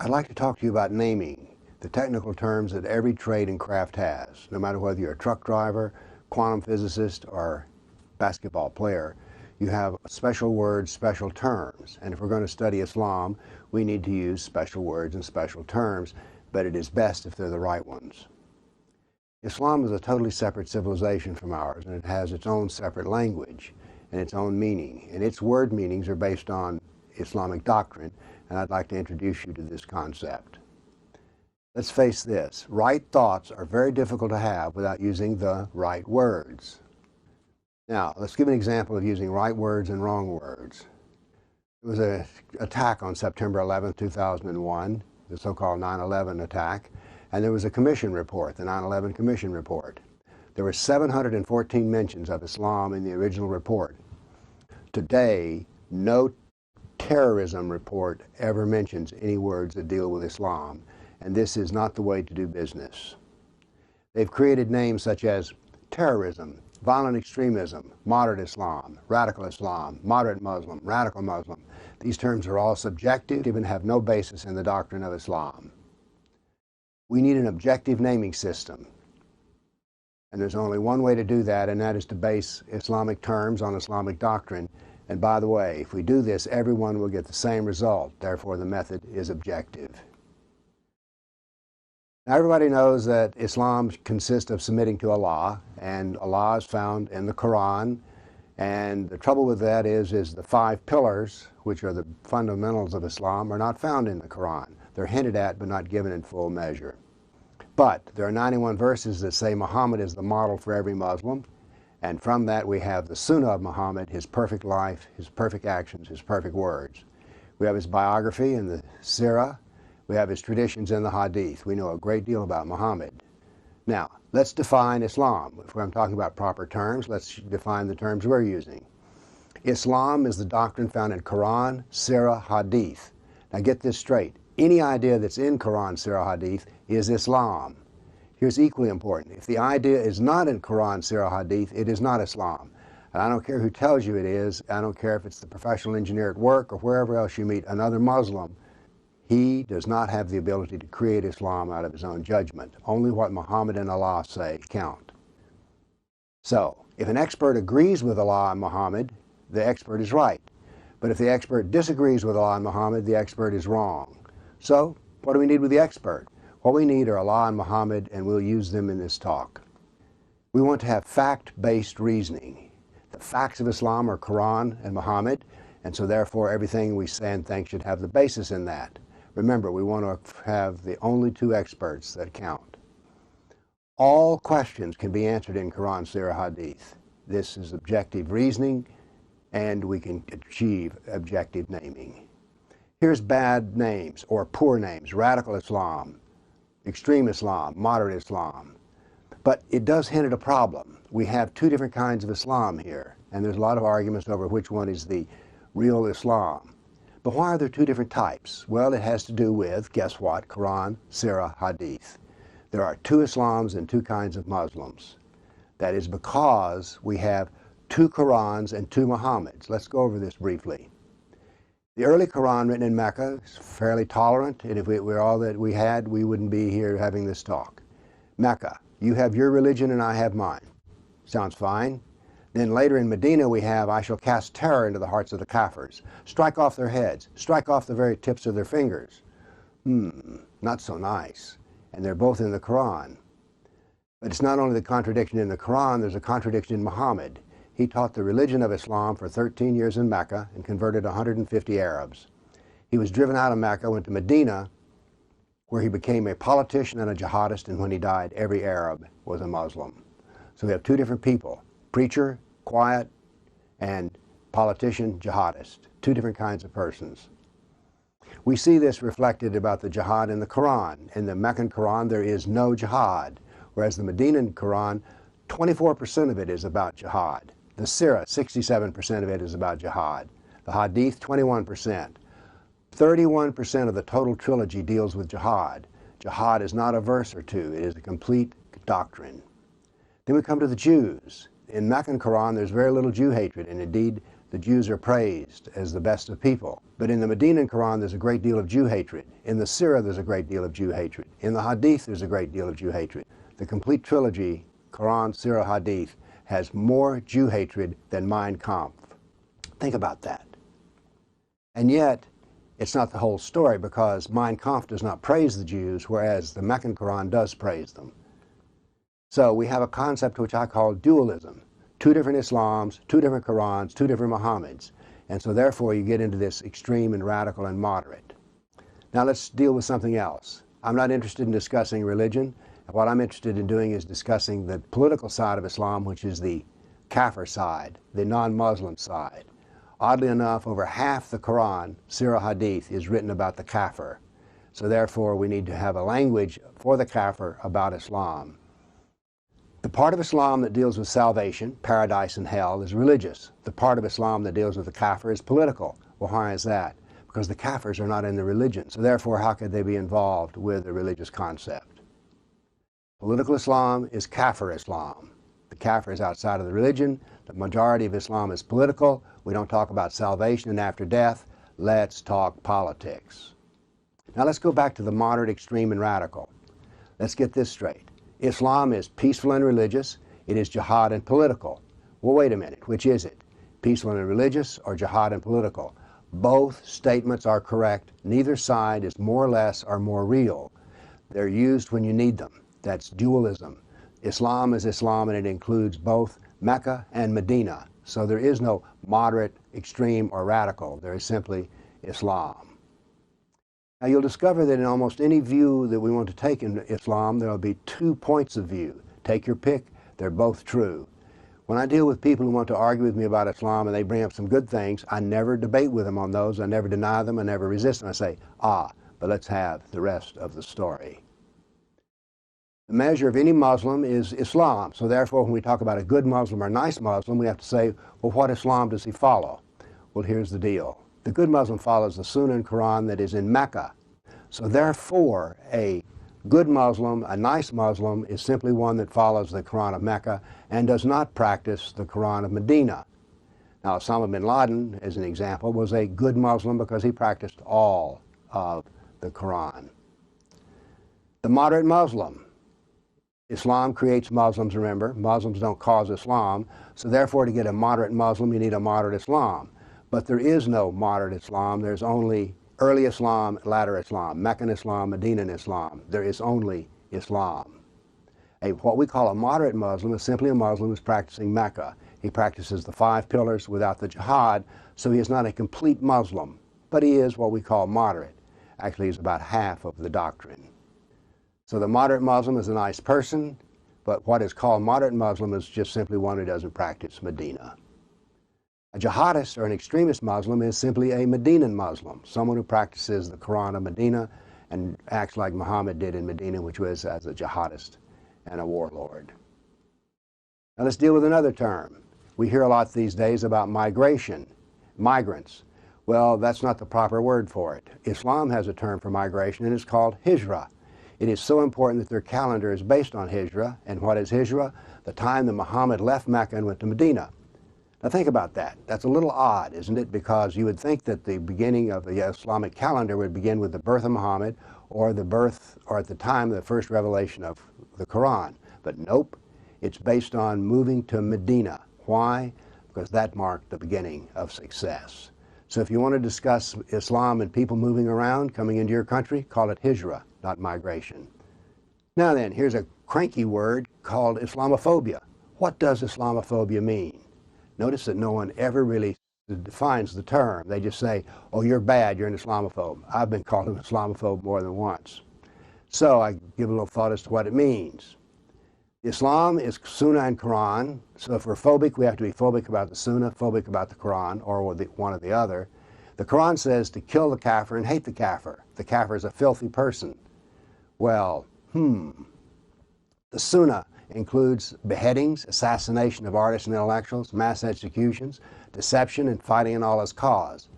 I'd like to talk to you about naming, the technical terms that every trade and craft has. No matter whether you're a truck driver, quantum physicist, or basketball player, you have special words, special terms. And if we're going to study Islam, we need to use special words and special terms, but it is best if they're the right ones. Islam is a totally separate civilization from ours, and it has its own separate language and its own meaning. And its word meanings are based on Islamic doctrine, and I'd like to introduce you to this concept. Let's face this, right thoughts are very difficult to have without using the right words. Now, let's give an example of using right words and wrong words. There was an attack on September 11, 2001, the so-called 9/11 attack, and there was a commission report, the 9/11 commission report. There were 714 mentions of Islam in the original report. Today, no terrorism report ever mentions any words that deal with Islam, and this is not the way to do business. They've created names such as terrorism, violent extremism, moderate Islam, radical Islam, moderate Muslim, radical Muslim. These terms are all subjective and have no basis in the doctrine of Islam. We need an objective naming system. And there's only one way to do that, and that is to base Islamic terms on Islamic doctrine. And by the way, if we do this, everyone will get the same result. Therefore, the method is objective. Now, everybody knows that Islam consists of submitting to Allah, and Allah is found in the Quran. And the trouble with that is the 5 pillars, which are the fundamentals of Islam, are not found in the Quran. They're hinted at, but not given in full measure. But there are 91 verses that say Muhammad is the model for every Muslim. And from that we have the Sunnah of Muhammad, his perfect life, his perfect actions, his perfect words. We have his biography in the Sirah. We have his traditions in the Hadith. We know a great deal about Muhammad. Now, let's define Islam. If I'm talking about proper terms, let's define the terms we're using. Islam is the doctrine found in Quran, Sirah, Hadith. Now get this straight. Any idea that's in Quran, Sirah, Hadith is Islam. Here's equally important. If the idea is not in Quran, Sirah, Hadith, it is not Islam. And I don't care who tells you it is. I don't care if it's the professional engineer at work or wherever else you meet another Muslim. He does not have the ability to create Islam out of his own judgment. Only what Muhammad and Allah say count. So, if an expert agrees with Allah and Muhammad, the expert is right. But if the expert disagrees with Allah and Muhammad, the expert is wrong. So, what do we need with the expert? What we need are Allah and Muhammad, and we'll use them in this talk. We want to have fact-based reasoning. The facts of Islam are Quran and Muhammad, and so therefore everything we say and think should have the basis in that. Remember, we want to have the only 2 experts that count. All questions can be answered in Quran, Sirah, Hadith. This is objective reasoning, and we can achieve objective naming. Here's bad names or poor names: radical Islam, extreme Islam, moderate Islam. But it does hint at a problem. We have 2 different kinds of Islam here, and there's a lot of arguments over which one is the real Islam. But why are there 2 different types? Well, it has to do with, guess what, Quran, Sirah, Hadith. There are 2 Islams and 2 kinds of Muslims. That is because we have 2 Qurans and 2 Muhammads. Let's go over this briefly. The early Quran written in Mecca is fairly tolerant, and if it were all that we had, we wouldn't be here having this talk. Mecca, you have your religion and I have mine. Sounds fine. Then later in Medina we have, I shall cast terror into the hearts of the kafirs. Strike off their heads. Strike off the very tips of their fingers. Not so nice. And they're both in the Quran. But it's not only the contradiction in the Quran, there's a contradiction in Muhammad. He taught the religion of Islam for 13 years in Mecca and converted 150 Arabs. He was driven out of Mecca, went to Medina, where he became a politician and a jihadist, and when he died, every Arab was a Muslim. So we have 2 different people: preacher, quiet, and politician, jihadist. 2 different kinds of persons. We see this reflected about the jihad in the Quran. In the Meccan Quran, there is no jihad, whereas the Medinan Quran, 24% of it is about jihad. The Sirah, 67% of it is about jihad. The Hadith, 21%. 31% of the total trilogy deals with jihad. Jihad is not a verse or 2. It is a complete doctrine. Then we come to the Jews. In Meccan Quran, there's very little Jew hatred, and indeed, the Jews are praised as the best of people. But in the Medinan Quran, there's a great deal of Jew hatred. In the Sirah, there's a great deal of Jew hatred. In the Hadith, there's a great deal of Jew hatred. The complete trilogy, Quran, Sirah, Hadith, has more Jew hatred than Mein Kampf. Think about that. And yet, it's not the whole story, because Mein Kampf does not praise the Jews, whereas the Meccan Quran does praise them. So we have a concept which I call dualism. Two different Islams, two different Qurans, two different Muhammads. And so therefore you get into this extreme and radical and moderate. Now let's deal with something else. I'm not interested in discussing religion. What I'm interested in doing is discussing the political side of Islam, which is the kafir side, the non-Muslim side. Oddly enough, over half the Quran, Sirah Hadith, is written about the kafir. So therefore we need to have a language for the kafir about Islam. The part of Islam that deals with salvation, paradise and hell, is religious. The part of Islam that deals with the kafir is political. Well, why is that? Because the kafirs are not in the religion. So therefore, how could they be involved with the religious concept? Political Islam is kafir Islam. The kafir is outside of the religion. The majority of Islam is political. We don't talk about salvation and after death. Let's talk politics. Now let's go back to the moderate, extreme, and radical. Let's get this straight. Islam is peaceful and religious. It is jihad and political. Well, wait a minute. Which is it? Peaceful and religious or jihad and political? Both statements are correct. Neither side is more or less or more real. They're used when you need them. That's dualism. Islam is Islam, and it includes both Mecca and Medina. So there is no moderate, extreme, or radical. There is simply Islam. Now you'll discover that in almost any view that we want to take in Islam, there will be two points of view. Take your pick, they're both true. When I deal with people who want to argue with me about Islam and they bring up some good things, I never debate with them on those, I never deny them, I never resist them. I say, but let's have the rest of the story. The measure of any Muslim is Islam. So therefore, when we talk about a good Muslim or a nice Muslim, we have to say, well, what Islam does he follow? Well, here's the deal. The good Muslim follows the Sunnah and Quran that is in Mecca. So therefore, a good Muslim, a nice Muslim, is simply one that follows the Quran of Mecca and does not practice the Quran of Medina. Now, Osama bin Laden, as an example, was a good Muslim because he practiced all of the Quran. The moderate Muslim. Islam creates Muslims, remember. Muslims don't cause Islam. So therefore, to get a moderate Muslim, you need a moderate Islam. But there is no moderate Islam. There's only early Islam, latter Islam, Meccan Islam, Medinan Islam. There is only Islam. What we call a moderate Muslim is simply a Muslim who's practicing Mecca. He practices the 5 pillars without the jihad, so he is not a complete Muslim, but he is what we call moderate. Actually, he's about half of the doctrine. So the moderate Muslim is a nice person, but what is called moderate Muslim is just simply one who doesn't practice Medina. A jihadist or an extremist Muslim is simply a Medinan Muslim, someone who practices the Quran of Medina and acts like Muhammad did in Medina, which was as a jihadist and a warlord. Now let's deal with another term. We hear a lot these days about migration, migrants. Well, that's not the proper word for it. Islam has a term for migration, and it's called hijrah. It is so important that their calendar is based on hijrah. And what is hijrah? The time that Muhammad left Mecca and went to Medina. Now think about that. That's a little odd, isn't it? Because you would think that the beginning of the Islamic calendar would begin with the birth of Muhammad or the birth, or at the time of the first revelation of the Quran. But nope, it's based on moving to Medina. Why? Because that marked the beginning of success. So if you want to discuss Islam and people moving around, coming into your country, call it hijrah, not migration. Now then, here's a cranky word called Islamophobia. What does Islamophobia mean? Notice that no one ever really defines the term. They just say, oh, you're bad, you're an Islamophobe. I've been called an Islamophobe more than once. So I give a little thought as to what it means. Islam is Sunnah and Quran, so if we're phobic, we have to be phobic about the Sunnah, phobic about the Quran, or one or the other. The Quran says to kill the kafir and hate the kafir. The kafir is a filthy person. Well, the Sunnah includes beheadings, assassination of artists and intellectuals, mass executions, deception, and fighting in Allah's cause.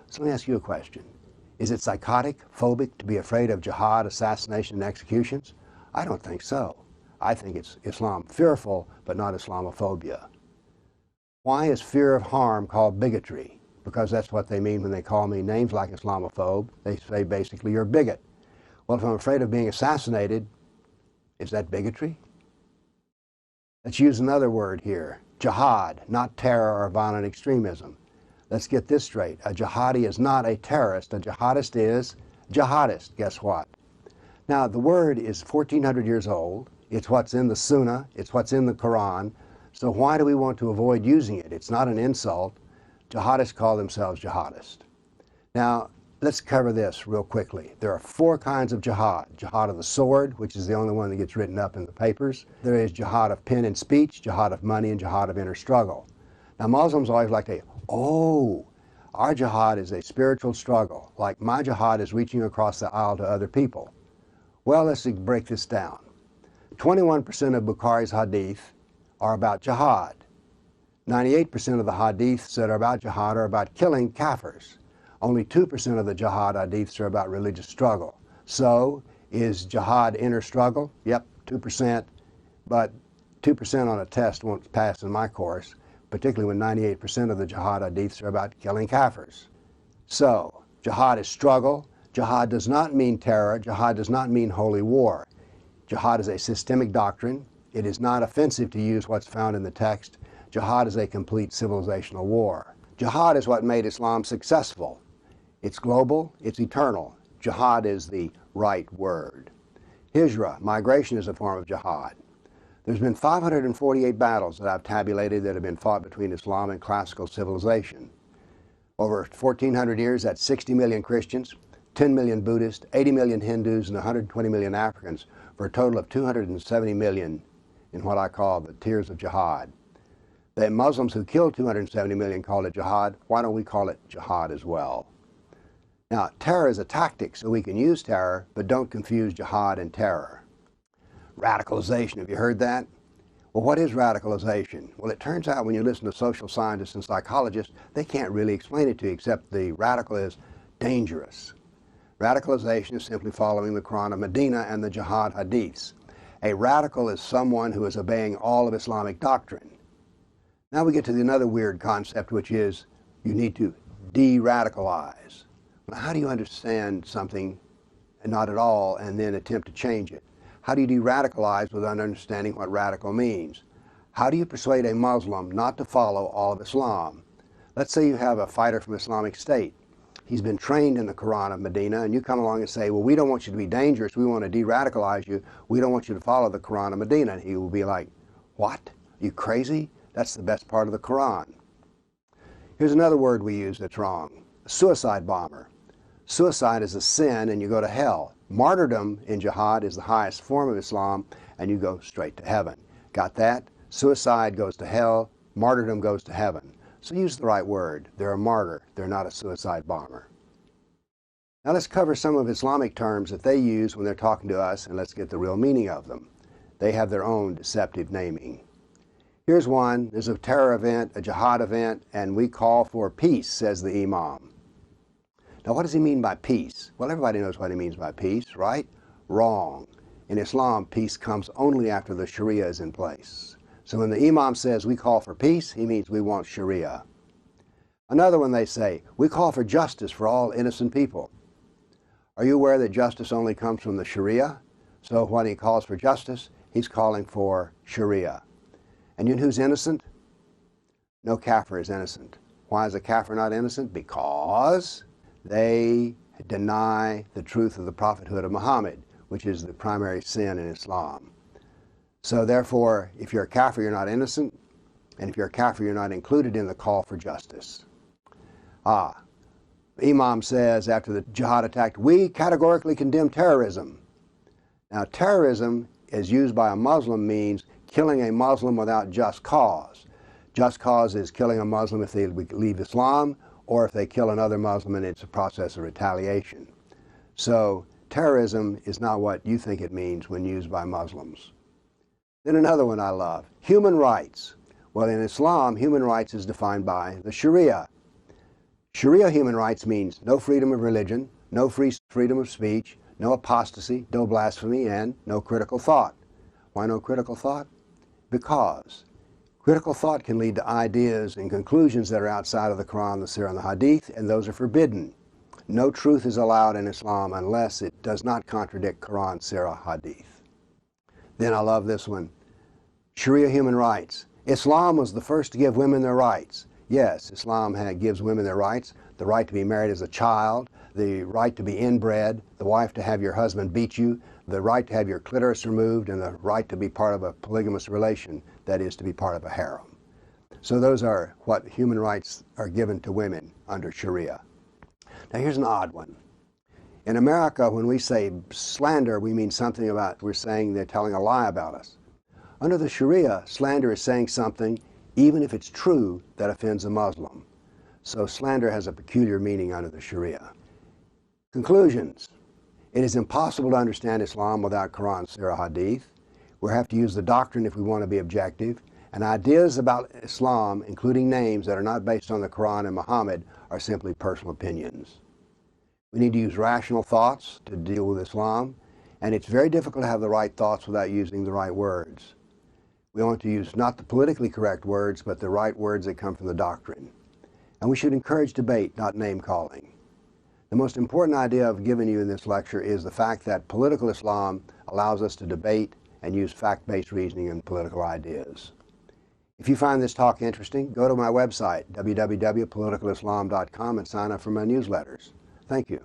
So let me ask you a question. Is it psychotic, phobic, to be afraid of jihad, assassination, and executions? I don't think so. I think it's Islam fearful, but not Islamophobia. Why is fear of harm called bigotry? Because that's what they mean when they call me names like Islamophobe. They say basically you're a bigot. Well, if I'm afraid of being assassinated, is that bigotry? Let's use another word here. Jihad, not terror or violent extremism. Let's get this straight. A jihadi is not a terrorist. A jihadist is jihadist. Guess what? Now, the word is 1,400 years old. It's what's in the Sunnah. It's what's in the Quran. So why do we want to avoid using it? It's not an insult. Jihadists call themselves jihadists. Now, let's cover this real quickly. There are 4 kinds of jihad. Jihad of the sword, which is the only one that gets written up in the papers. There is jihad of pen and speech, jihad of money, and jihad of inner struggle. Now, Muslims always like to say, oh, our jihad is a spiritual struggle, like my jihad is reaching across the aisle to other people. Well, let's break this down. 21% of Bukhari's hadith are about jihad. 98% of the hadiths that are about jihad are about killing kafirs. Only 2% of the jihad hadiths are about religious struggle. So, is jihad inner struggle? Yep, 2%. But 2% on a test won't pass in my course, particularly when 98% of the jihad hadiths are about killing kafirs. So, jihad is struggle. Jihad does not mean terror. Jihad does not mean holy war. Jihad is a systemic doctrine. It is not offensive to use what's found in the text. Jihad is a complete civilizational war. Jihad is what made Islam successful. It's global, it's eternal. Jihad is the right word. Hijra, migration, is a form of jihad. There's been 548 battles that I've tabulated that have been fought between Islam and classical civilization. Over 1,400 years, that's 60 million Christians, 10 million Buddhists, 80 million Hindus, and 120 million Africans, for a total of 270 million in what I call the tiers of jihad. The Muslims who killed 270 million called it jihad. Why don't we call it jihad as well? Now, terror is a tactic, so we can use terror, but don't confuse jihad and terror. Radicalization, have you heard that? Well, what is radicalization? Well, it turns out when you listen to social scientists and psychologists, they can't really explain it to you, except the radical is dangerous. Radicalization is simply following the Quran of Medina and the jihad hadiths. A radical is someone who is obeying all of Islamic doctrine. Now we get to another weird concept, which is you need to de-radicalize. Now, how do you understand something and not at all and then attempt to change it? How do you de-radicalize without understanding what radical means? How do you persuade a Muslim not to follow all of Islam? Let's say you have a fighter from Islamic State. He's been trained in the Quran of Medina, and you come along and say, well, we don't want you to be dangerous. We want to de-radicalize you. We don't want you to follow the Quran of Medina. And he will be like, what? Are you crazy? That's the best part of the Quran. Here's another word we use that's wrong. A suicide bomber. Suicide is a sin and you go to hell. Martyrdom in jihad is the highest form of Islam and you go straight to heaven. Got that? Suicide goes to hell, martyrdom goes to heaven. So use the right word. They're a martyr. They're not a suicide bomber. Now let's cover some of Islamic terms that they use when they're talking to us, and let's get the real meaning of them. They have their own deceptive naming. Here's one. There's a terror event, a jihad event, and we call for peace, says the imam. Now what does he mean by peace? Well, everybody knows what he means by peace, right? Wrong. In Islam, peace comes only after the Sharia is in place. So when the imam says we call for peace, he means we want Sharia. Another one they say, we call for justice for all innocent people. Are you aware that justice only comes from the Sharia? So when he calls for justice, he's calling for Sharia. And you know who's innocent? No kafir is innocent. Why is a kafir not innocent? Because they deny the truth of the prophethood of Muhammad, which is the primary sin in Islam. So therefore, if you're a kafir, you're not innocent, and if you're a kafir, you're not included in the call for justice. The imam says after the jihad attack, we categorically condemn terrorism. Now terrorism, as used by a Muslim, means killing a Muslim without just cause. Just cause is killing a Muslim if they leave Islam, or if they kill another Muslim and it's a process of retaliation. So terrorism is not what you think it means when used by Muslims. Then another one I love, human rights. Well, in Islam, human rights is defined by the Sharia. Sharia human rights means no freedom of religion, no freedom of speech, no apostasy, no blasphemy, and no critical thought. Why no critical thought? Because Critical thought can lead to ideas and conclusions that are outside of the Quran, the Sirah, and the Hadith, and those are forbidden. No truth is allowed in Islam unless it does not contradict Quran, Sirah, Hadith. Then I love this one. Sharia human rights. Islam was the first to give women their rights. Yes, Islam gives women their rights, the right to be married as a child, the right to be inbred, the wife to have your husband beat you, the right to have your clitoris removed, and the right to be part of a polygamous relation, that is, to be part of a harem. So those are what human rights are given to women under Sharia. Now here's an odd one. In America, when we say slander, we mean something about, we're saying they're telling a lie about us. Under the Sharia, slander is saying something, even if it's true, that offends a Muslim. So slander has a peculiar meaning under the Sharia. Conclusions. It is impossible to understand Islam without Quran, Sirah, Hadith. We have to use the doctrine if we want to be objective. And ideas about Islam, including names that are not based on the Quran and Muhammad, are simply personal opinions. We need to use rational thoughts to deal with Islam, and it's very difficult to have the right thoughts without using the right words. We want to use not the politically correct words, but the right words that come from the doctrine. And we should encourage debate, not name-calling. The most important idea I've given you in this lecture is the fact that political Islam allows us to debate and use fact-based reasoning in political ideas. If you find this talk interesting, go to my website, www.politicalislam.com, and sign up for my newsletters. Thank you.